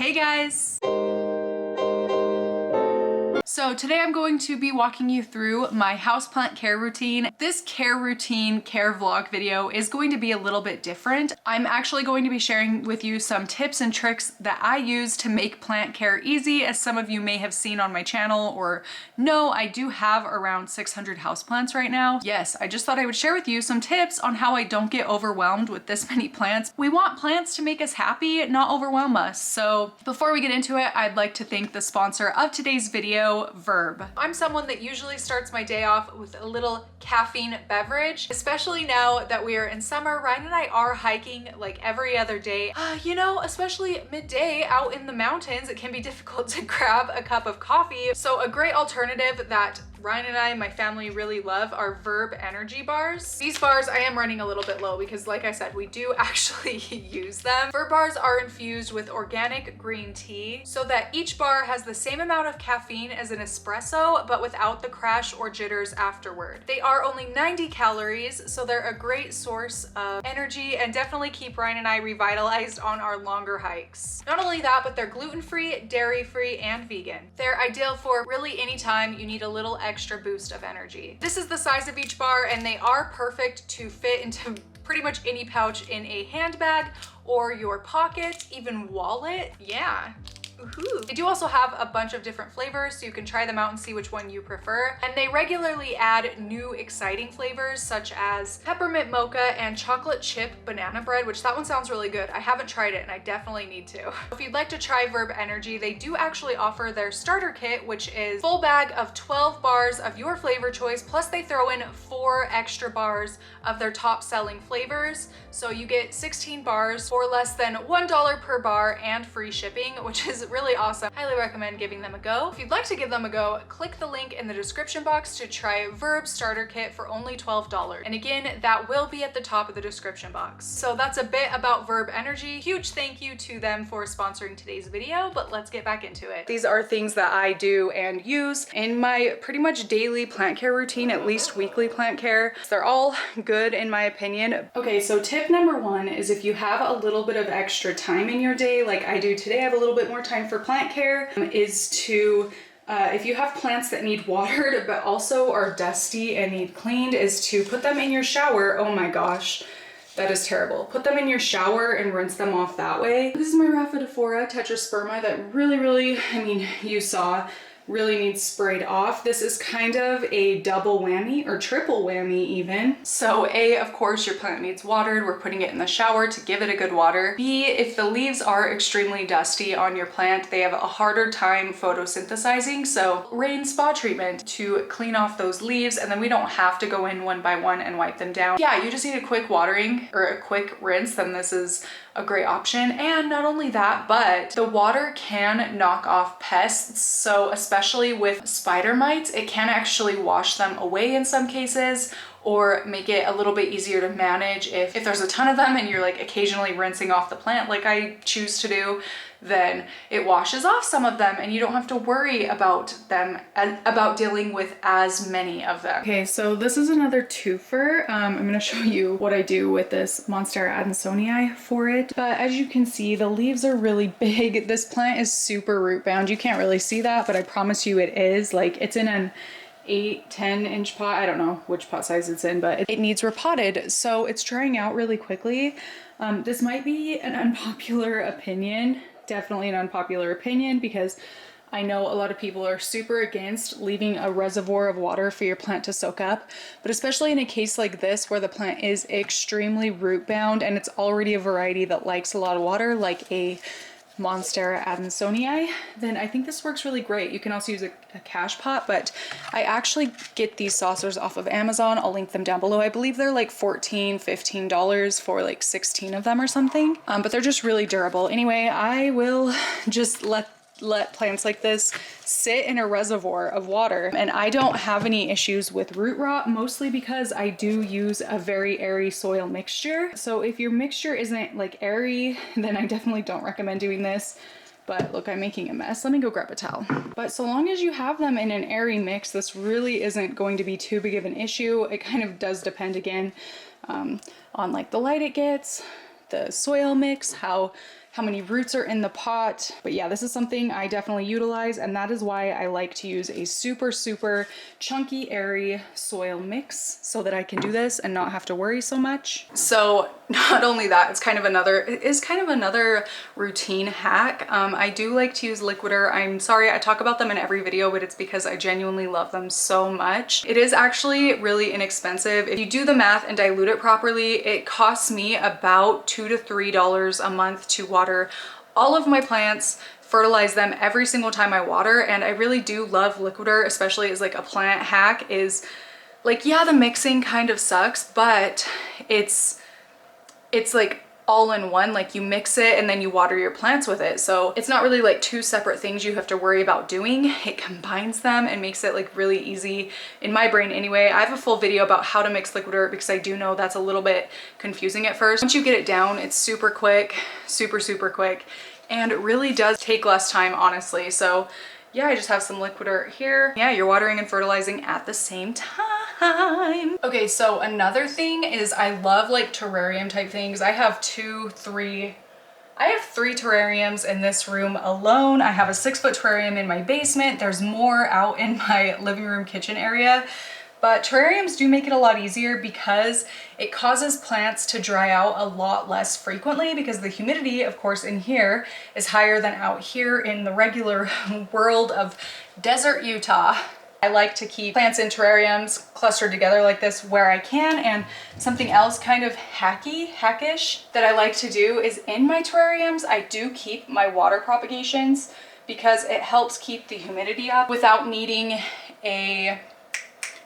Hey guys! So today I'm going to be walking you through my houseplant care routine. This care vlog video is going to be a little bit different. I'm actually going to be sharing with you some tips and tricks that I use to make plant care easy. As some of you may have seen on my channel or know, I do have around 600 houseplants right now. Yes, I just thought I would share with you some tips on how I don't get overwhelmed with this many plants. We want plants to make us happy, not overwhelm us. So before we get into it, I'd like to thank the sponsor of today's video, Verb. I'm someone that usually starts my day off with a little caffeine beverage, especially now that we are in summer. Ryan and I are hiking like every other day. You know, especially midday out in the mountains, it can be difficult to grab a cup of coffee. So a great alternative that Ryan and I, my family, really love are Verb energy bars. These bars, I am running a little bit low because like I said, we do actually use them. Verb bars are infused with organic green tea so that each bar has the same amount of caffeine as an espresso, but without the crash or jitters afterward. They are only 90 calories, so they're a great source of energy and definitely keep Ryan and I revitalized on our longer hikes. Not only that, but they're gluten-free, dairy-free, and vegan. They're ideal for really any time you need a little extra boost of energy. This is the size of each bar and they are perfect to fit into pretty much any pouch in a handbag or your pocket, even wallet. Yeah. Ooh. They do also have a bunch of different flavors, so you can try them out and see which one you prefer. And they regularly add new exciting flavors such as peppermint mocha and chocolate chip banana bread, which that one sounds really good. I haven't tried it and I definitely need to. If you'd like to try Verb Energy, they do actually offer their starter kit, which is full bag of 12 bars of your flavor choice, plus they throw in 4 extra bars of their top selling flavors. So you get 16 bars for less than $1 per bar and free shipping, which is really awesome. Highly recommend giving them a go. If you'd like to give them a go, click the link in the description box to try Verb starter kit for only $12. And again, that will be at the top of the description box. So that's a bit about Verb Energy. Huge thank you to them for sponsoring today's video, but let's get back into it. These are things that I do and use in my pretty much daily plant care routine, at least weekly plant care. They're all good in my opinion. Okay, so tip number 1 is if you have a little bit of extra time in your day, like I do today, I have a little bit more time for plant care, is to if you have plants that need watered but also are dusty and need cleaned, is to put them in your shower. Oh my gosh, that is terrible. Put them in your shower and rinse them off that way. This is my Rhaphidophora tetrasperma that really, I mean, you saw, really needs sprayed off. This is kind of a double whammy or triple whammy even. So A, of course, your plant needs watered. We're putting it in the shower to give it a good water. B, if the leaves are extremely dusty on your plant, they have a harder time photosynthesizing. So rain spa treatment to clean off those leaves, and then we don't have to go in one by one and wipe them down. Yeah, you just need a quick watering or a quick rinse, then this is a great option. And not only that, but the water can knock off pests. So especially with spider mites, it can actually wash them away in some cases, or make it a little bit easier to manage if there's a ton of them and you're like occasionally rinsing off the plant like I choose to do, then it washes off some of them and you don't have to worry about dealing with as many of them. Okay, so this is another twofer. I'm gonna show you what I do with this Monstera Sonia for it. But as you can see, the leaves are really big. This plant is super root bound. You can't really see that, but I promise you it is. Like, it's in an 8-10 inch pot. I don't know which pot size it's in, but it needs repotted, so it's drying out really quickly. This might be an unpopular opinion, definitely an unpopular opinion, because I know a lot of people are super against leaving a reservoir of water for your plant to soak up, but especially in a case like this where the plant is extremely root bound and it's already a variety that likes a lot of water, like a Monstera Sonia, then I think this works really great. You can also use a cash pot, but I actually get these saucers off of Amazon. I'll link them down below. I believe they're like $14-15 for like 16 of them or something, but they're just really durable. Anyway, I will just let plants like this sit in a reservoir of water, and I don't have any issues with root rot, mostly because I do use a very airy soil mixture. So if your mixture isn't like airy, then I definitely don't recommend doing this. But look, I'm making a mess. Let me go grab a towel. But so long as you have them in an airy mix, this really isn't going to be too big of an issue. It kind of does depend again on like the light it gets, the soil mix, how how many roots are in the pot. But yeah, this is something I definitely utilize, and that is why I like to use a super, super chunky, airy soil mix so that I can do this and not have to worry so much. So not only that, it is kind of another routine hack. I do like to use liquider. I'm sorry, I talk about them in every video, but it's because I genuinely love them so much. It is actually really inexpensive. If you do the math and dilute it properly, it costs me about $2 to $3 a month to water all of my plants, fertilize them every single time I water. And I really do love liquider, especially as like a plant hack. Is like, yeah, the mixing kind of sucks, but it's like all in one. Like, you mix it and then you water your plants with it. So it's not really like two separate things you have to worry about doing. It combines them and makes it like really easy in my brain anyway. I have a full video about how to mix liquider because I do know that's a little bit confusing at first. Once you get it down, it's super quick, super, super quick, and it really does take less time, honestly. So yeah, I just have some liquider here. Yeah, you're watering and fertilizing at the same time. Okay, so another thing is I love like terrarium type things. I have three terrariums in this room alone. I have a 6-foot terrarium in my basement. There's more out in my living room kitchen area. But terrariums do make it a lot easier because it causes plants to dry out a lot less frequently, because the humidity, of course, in here is higher than out here in the regular world of desert Utah. I like to keep plants in terrariums clustered together like this where I can. And something else kind of hackish that I like to do is in my terrariums, I do keep my water propagations because it helps keep the humidity up without needing a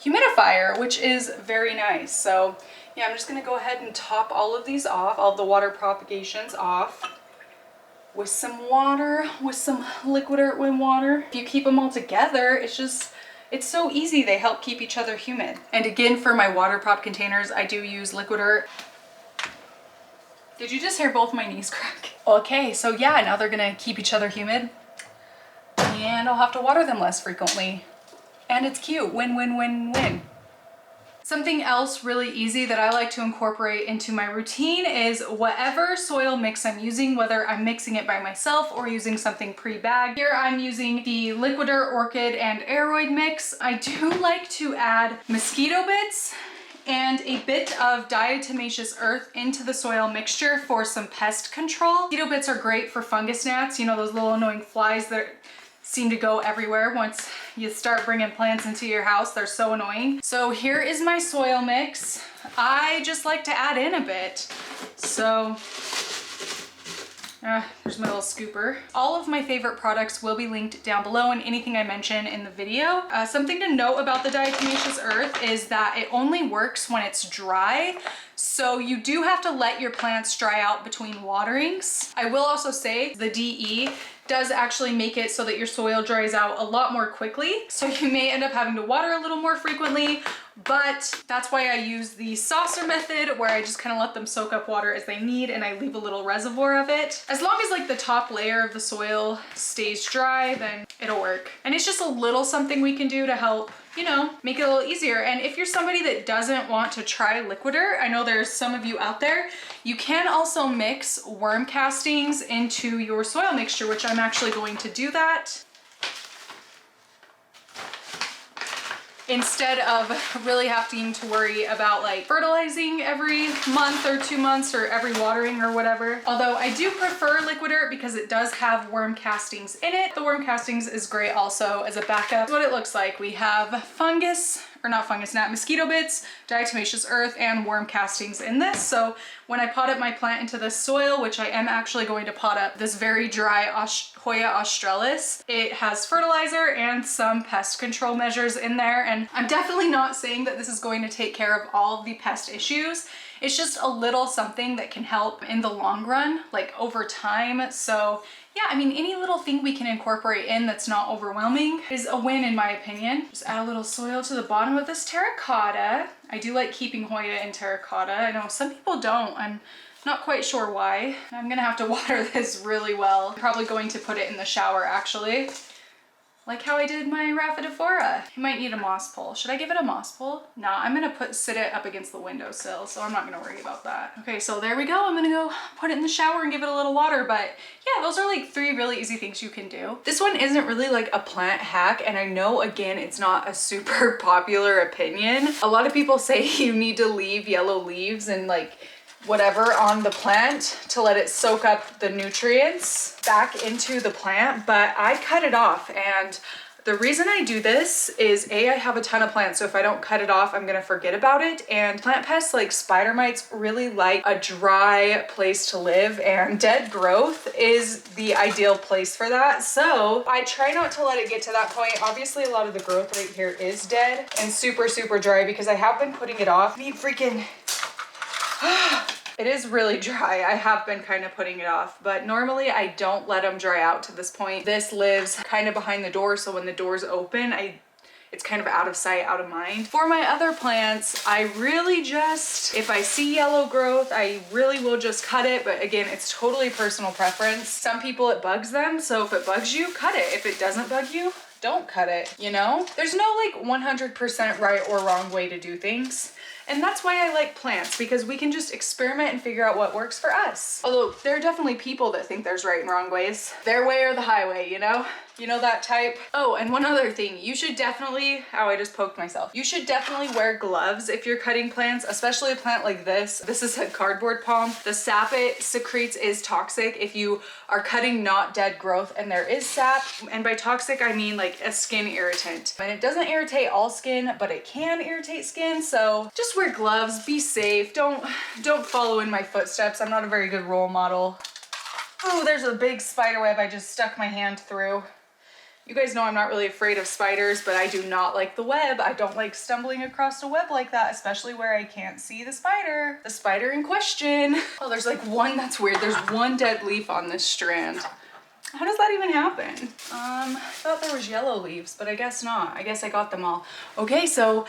humidifier, which is very nice. So yeah, I'm just gonna go ahead and top all of these off, all the water propagations off with some water, with some liquider with water. If you keep them all together, it's so easy. They help keep each other humid. And again, for my water prop containers, I do use liquider. Did you just hear both my knees crack? Okay, so yeah, now they're gonna keep each other humid and I'll have to water them less frequently. And it's cute. Win, win, win, win. Something else really easy that I like to incorporate into my routine is whatever soil mix I'm using, whether I'm mixing it by myself or using something pre-bagged. Here I'm using the Liquider Orchid and Aeroid mix. I do like to add mosquito bits and a bit of diatomaceous earth into the soil mixture for some pest control. Mosquito bits are great for fungus gnats, you know, those little annoying flies that seem to go everywhere once you start bringing plants into your house. They're so annoying. So here is my soil mix. I just like to add in a bit. So there's my little scooper. All of my favorite products will be linked down below and anything I mention in the video. Something to note about the diatomaceous earth is that it only works when it's dry. So you do have to let your plants dry out between waterings. I will also say the DE does actually make it so that your soil dries out a lot more quickly. So you may end up having to water a little more frequently, but that's why I use the saucer method, where I just kind of let them soak up water as they need and I leave a little reservoir of it. As long as like the top layer of the soil stays dry, then it'll work. And it's just a little something we can do to help, you know, make it a little easier. And if you're somebody that doesn't want to try liquider, I know there's some of you out there, you can also mix worm castings into your soil mixture, which I'm actually going to do that. Instead of really having to worry about like fertilizing every month or 2 months or every watering or whatever. Although I do prefer liquider because it does have worm castings in it. The worm castings is great also as a backup. What it looks like, we have mosquito bits, diatomaceous earth, and worm castings in this. So when I potted my plant into this soil, which I am actually going to pot up this very dry Hoya australis, it has fertilizer and some pest control measures in there. And I'm definitely not saying that this is going to take care of all of the pest issues. It's just a little something that can help in the long run, like over time. So yeah, I mean, any little thing we can incorporate in that's not overwhelming is a win in my opinion. Just add a little soil to the bottom of this terracotta. I do like keeping Hoya in terracotta. I know some people don't. I'm not quite sure why. I'm gonna have to water this really well. I'm probably going to put it in the shower actually. Like how I did my Rhaphidophora. You might need a moss pole. Should I give it a moss pole? Nah, I'm gonna sit it up against the windowsill, so I'm not gonna worry about that. Okay, so there we go. I'm gonna go put it in the shower and give it a little water, but yeah, those are like 3 really easy things you can do. This one isn't really like a plant hack, and I know, again, it's not a super popular opinion. A lot of people say you need to leave yellow leaves and like whatever on the plant to let it soak up the nutrients back into the plant, but I cut it off. And the reason I do this is I have a ton of plants, so if I don't cut it off, I'm gonna forget about it. And plant pests like spider mites really like a dry place to live, and dead growth is the ideal place for that. So I try not to let it get to that point. Obviously, a lot of the growth right here is dead and super, super dry because I have been putting it off. I need freaking it is really dry. I have been kind of putting it off, but normally I don't let them dry out to this point. This lives kind of behind the door, so when the door's open, it's kind of out of sight, out of mind. For my other plants, I really just, if I see yellow growth, I really will just cut it. But again, it's totally personal preference. Some people, it bugs them, so if it bugs you, cut it. If it doesn't bug you, don't cut it, you know? There's no like 100% right or wrong way to do things. And that's why I like plants, because we can just experiment and figure out what works for us. Although there are definitely people that think there's right and wrong ways. Their way or the highway, you know? You know that type? Oh, and one other thing, you should definitely, oh, I just poked myself. You should definitely wear gloves if you're cutting plants, especially a plant like this. This is a cardboard palm. The sap it secretes is toxic if you are cutting not dead growth and there is sap. And by toxic, I mean like a skin irritant. And it doesn't irritate all skin, but it can irritate skin. So just wear gloves, be safe. Don't follow in my footsteps. I'm not a very good role model. Oh, there's a big spider web I just stuck my hand through. You guys know I'm not really afraid of spiders, but I do not like the web. I don't like stumbling across a web like that, especially where I can't see the spider. The spider in question. Oh, there's like one, that's weird. There's one dead leaf on this strand. How does that even happen? I thought there was yellow leaves, but I guess not. I guess I got them all. Okay, so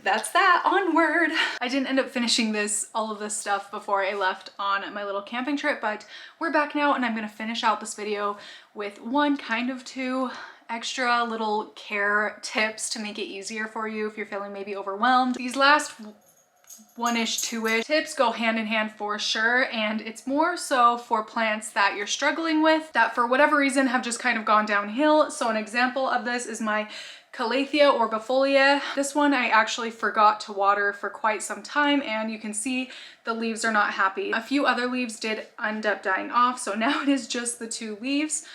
that's that. Onward. I didn't end up finishing all of this stuff before I left on my little camping trip, but we're back now, and I'm gonna finish out this video with kind of two extra little care tips to make it easier for you if you're feeling maybe overwhelmed. These last one-ish, two-ish tips go hand in hand for sure, and it's more so for plants that you're struggling with that for whatever reason have just kind of gone downhill. So an example of this is my Calathea or Bifolia. This one I actually forgot to water for quite some time, and you can see the leaves are not happy. A few other leaves did end up dying off, so now it is just the 2 leaves.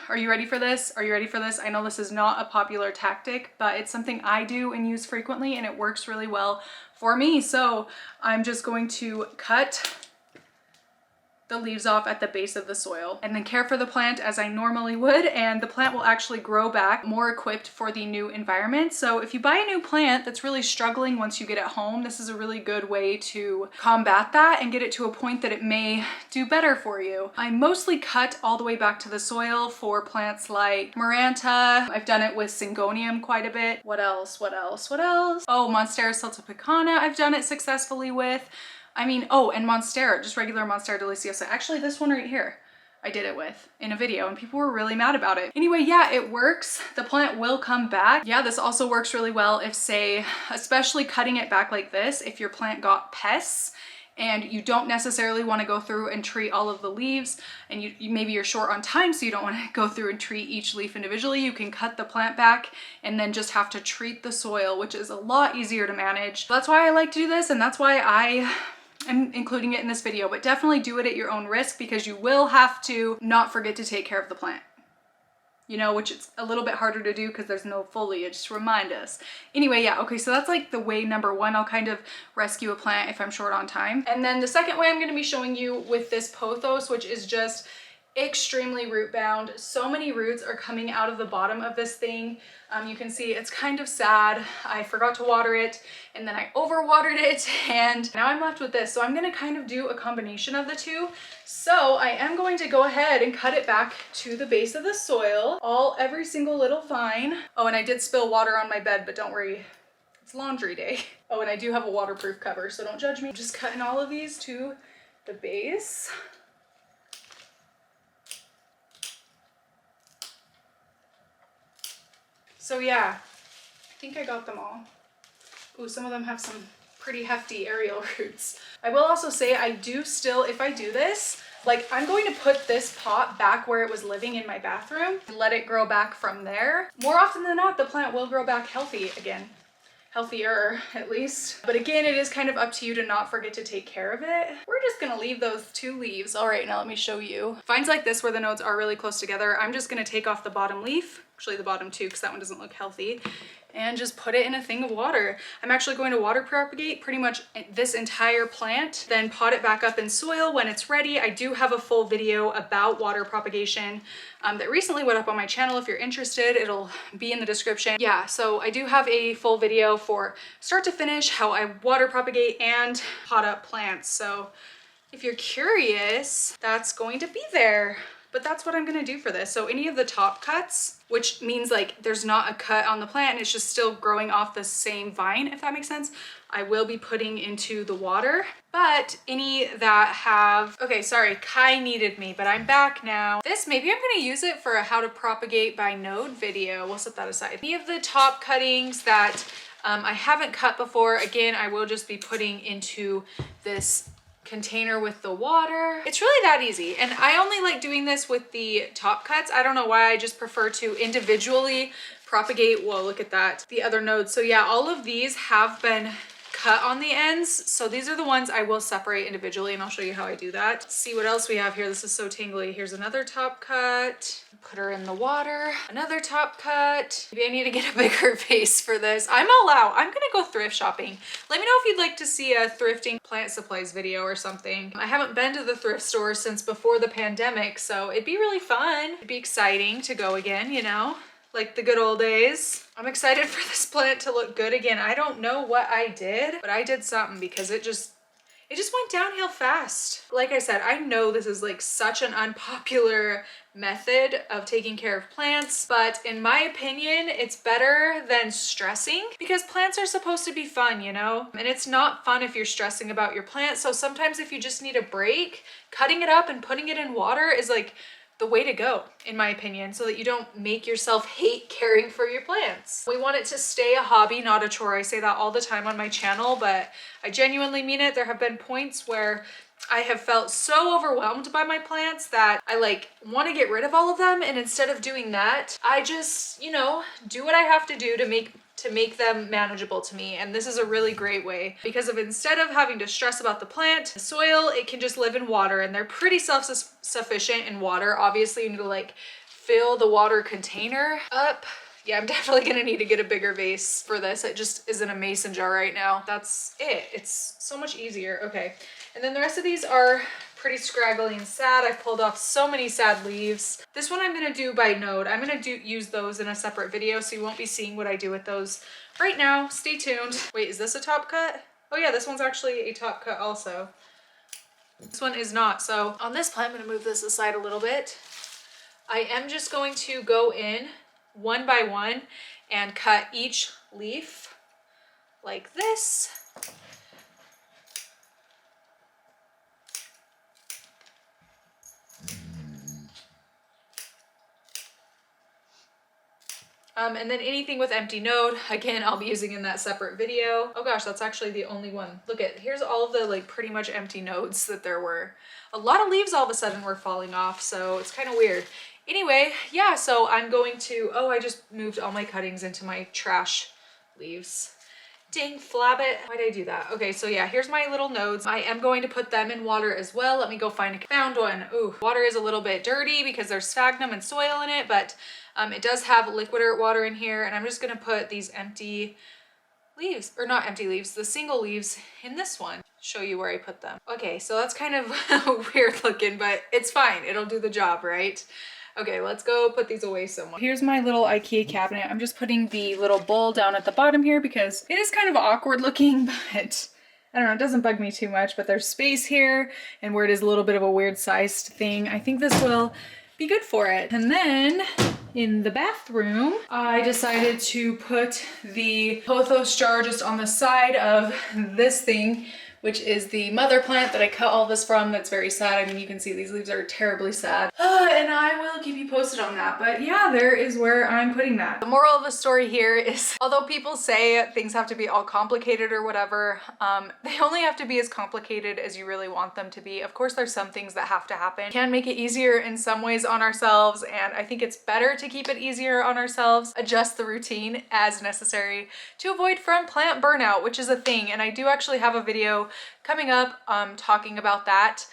Are you ready for this? Are you ready for this? I know this is not a popular tactic, but it's something I do and use frequently, and it works really well for me. So I'm just going to cut the leaves off at the base of the soil and then care for the plant as I normally would, and the plant will actually grow back more equipped for the new environment. So if you buy a new plant that's really struggling once you get it home, this is a really good way to combat that and get it to a point that it may do better for you. I mostly cut all the way back to the soil for plants like Maranta. I've done it with Syngonium quite a bit. What else? What else? What else? Oh, Monstera Sonia I've done it successfully with. I mean, oh, and Monstera, just regular Monstera deliciosa. Actually, this one right here, I did it with in a video, and people were really mad about it. Anyway, yeah, it works. The plant will come back. Yeah, this also works really well if, say, especially cutting it back like this, if your plant got pests and you don't necessarily want to go through and treat all of the leaves, and maybe you're short on time, so you don't want to go through and treat each leaf individually. You can cut the plant back and then just have to treat the soil, which is a lot easier to manage. That's why I like to do this, and that's why I'm including it in this video, but definitely do it at your own risk, because you will have to not forget to take care of the plant. You know, which it's a little bit harder to do because there's no foliage to remind us. Anyway, yeah, okay, so that's like the way number one. I'll kind of rescue a plant if I'm short on time. And then the second way I'm going to be showing you with this Pothos, which is just extremely root bound. So many roots are coming out of the bottom of this thing. You can see it's kind of sad. I forgot to water it, and then I overwatered it, and now I'm left with this. So I'm going to kind of do a combination of the two. So I am going to go ahead and cut it back to the base of the soil, every single little vine. Oh, and I did spill water on my bed, but don't worry, it's laundry day. Oh, and I do have a waterproof cover, so don't judge me. I'm just cutting all of these to the base. So yeah, I think I got them all. Ooh, some of them have some pretty hefty aerial roots. I will also say I do still, if I do this, like I'm going to put this pot back where it was living in my bathroom and let it grow back from there. More often than not, the plant will grow back healthy again. Healthier at least. But again, it is kind of up to you to not forget to take care of it. We're just gonna leave those 2 leaves. All right, now let me show you. Vines like this where the nodes are really close together, I'm just gonna take off the bottom leaf, actually the bottom 2 because that one doesn't look healthy, and just put it in a thing of water. I'm actually going to water propagate pretty much this entire plant, then pot it back up in soil when it's ready. I do have a full video about water propagation that recently went up on my channel. If you're interested, it'll be in the description. Yeah, so I do have a full video for start to finish, how I water propagate and pot up plants. So if you're curious, that's going to be there. But that's what I'm gonna do for this. So any of the top cuts, which means like there's not a cut on the plant and it's just still growing off the same vine, if that makes sense, I will be putting into the water. But any that have, okay, sorry, Kai needed me, but I'm back now. This, maybe I'm gonna use it for a how to propagate by node video. We'll set that aside. Any of the top cuttings that I haven't cut before, again, I will just be putting into this container with the water. It's really that easy. And I only like doing this with the top cuts. I don't know why, I just prefer to individually propagate. Whoa, look at that. The other nodes. So yeah, all of these have been cut on the ends. So these are the ones I will separate individually, and I'll show you how I do that. Let's see what else we have here. This is so tingly. Here's another top cut. Put her in the water. Another top cut. Maybe I need to get a bigger vase for this. I'm all out. I'm gonna go thrift shopping. Let me know if you'd like to see a thrifting plant supplies video or something. I haven't been to the thrift store since before the pandemic, so it'd be really fun. It'd be exciting to go again, you know? Like the good old days. I'm excited for this plant to look good again. I don't know what I did, but I did something because it just went downhill fast. Like I said, I know this is like such an unpopular method of taking care of plants, but in my opinion, it's better than stressing because plants are supposed to be fun, you know? And it's not fun if you're stressing about your plant. So sometimes if you just need a break, cutting it up and putting it in water is like the way to go, in my opinion, so that you don't make yourself hate caring for your plants. We want it to stay a hobby, not a chore. I say that all the time on my channel, but I genuinely mean it. There have been points where I have felt so overwhelmed by my plants that I like want to get rid of all of them. And instead of doing that, I just, you know, do what I have to do to make them manageable to me. And this is a really great way because instead of having to stress about the plant, the soil, it can just live in water, and they're pretty self-sufficient in water. Obviously you need to like fill the water container up. Yeah, I'm definitely gonna need to get a bigger vase for this. It just is in a mason jar right now. That's it. It's so much easier. Okay. And then the rest of these are pretty scraggly and sad. I've pulled off so many sad leaves. This one I'm gonna do by node. I'm gonna use those in a separate video, so you won't be seeing what I do with those right now. Stay tuned. Wait, is this a top cut? Oh yeah, this one's actually a top cut also. This one is not. So on this plant, I'm gonna move this aside a little bit. I am just going to go in one by one and cut each leaf like this. And then anything with empty node, again, I'll be using in that separate video. Oh gosh, that's actually the only one. Look at, here's all of the like pretty much empty nodes that there were. A lot of leaves all of a sudden were falling off, so it's kind of weird. Anyway, yeah, so I'm going to, oh, I just moved all my cuttings into my trash leaves. Dang flabbit. Why did I do that? Okay, so yeah, here's my little nodes. I am going to put them in water as well. Let me go found one. Ooh, water is a little bit dirty because there's sphagnum and soil in it, but it does have liquid water in here, and I'm just gonna put these empty leaves, or not empty leaves, the single leaves in this one. Show you where I put them. Okay, so that's kind of weird looking, but it's fine. It'll do the job, right? Okay, let's go put these away somewhere. Here's my little IKEA cabinet. I'm just putting the little bowl down at the bottom here because it is kind of awkward looking, but I don't know, it doesn't bug me too much, but there's space here, and where it is a little bit of a weird sized thing, I think this will be good for it. And then in the bathroom, I decided to put the Pothos jar just on the side of this thing which is the mother plant that I cut all this from. That's very sad. I mean, you can see these leaves are terribly sad. And I will keep you posted on that. But yeah, there is where I'm putting that. The moral of the story here is, although people say things have to be all complicated or whatever, they only have to be as complicated as you really want them to be. Of course, there's some things that have to happen. We can make it easier in some ways on ourselves, and I think it's better to keep it easier on ourselves. Adjust the routine as necessary to avoid from plant burnout, which is a thing. And I do actually have a video coming up talking about that.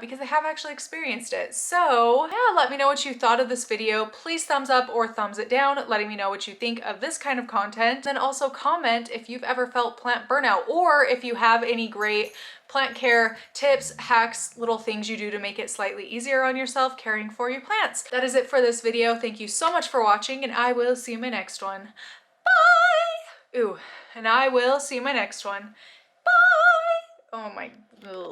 Because I have actually experienced it. So yeah, let me know what you thought of this video. Please thumbs up or thumbs it down, letting me know what you think of this kind of content. Then also comment if you've ever felt plant burnout, or if you have any great plant care tips, hacks, little things you do to make it slightly easier on yourself caring for your plants. That is it for this video. Thank you so much for watching, and I will see you in my next one. Bye! Ooh, and I will see you in my next one. Bye! Oh my, ugh.